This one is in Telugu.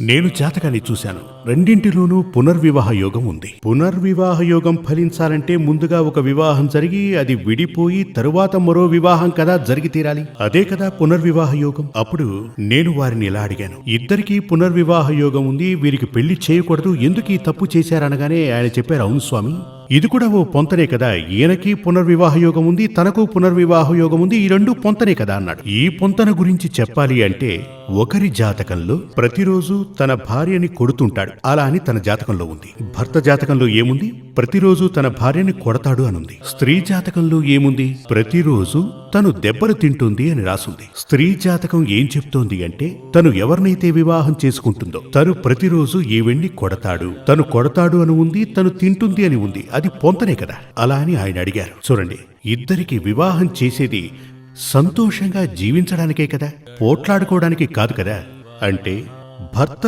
నేను జాతకాన్ని చూశాను. రెండింటిలోనూ పునర్వివాహ యోగం ఉంది. పునర్వివాహ యోగం ఫలించాలంటే ముందుగా ఒక వివాహం జరిగి అది విడిపోయి తరువాత మరో వివాహం కదా జరిగి తీరాలి. అదే కదా పునర్వివాహ యోగం. అప్పుడు నేను వారిని ఇలా అడిగాను, ఇద్దరికీ పునర్వివాహ యోగం ఉంది, వీరికి పెళ్లి చేయకూడదు, ఎందుకు ఈ తప్పు చేశారనగానే ఆయన చెప్పారు, అవును స్వామి, ఇది కూడా ఓ పొంతనే కదా, ఈయనకి పునర్వివాహ యోగం ఉంది, తనకు పునర్వివాహ యోగం ఉంది, ఈ రెండు పొంతనే కదా అన్నాడు. ఈ పొంతన గురించి చెప్పాలి అంటే ఒకరి జాతకంలో ప్రతిరోజు తన భార్యని కొడుతుంటాడు, అలా అని తన జాతకంలో ఉంది. భర్త జాతకంలో ఏముంది? ప్రతిరోజు తన భార్యని కొడతాడు అనుంది. స్త్రీ జాతకంలో ఏముంది? ప్రతిరోజు తను దెబ్బలు తింటుంది అని రాసుంది. స్త్రీ జాతకం ఏం చెప్తోంది అంటే తను ఎవరినైతే వివాహం చేసుకుంటుందో తను ప్రతిరోజు ఈవెన్ని కొడతాడు, తను కొడతాడు అని ఉంది, తను తింటుంది అని ఉంది. అది పొంతనే కదా. అలా అని ఆయన అడిగారు. చూడండి, ఇద్దరికి వివాహం చేసేది సంతోషంగా జీవించడానికే కదా, పోట్లాడుకోవడానికి కాదు కదా. అంటే భర్త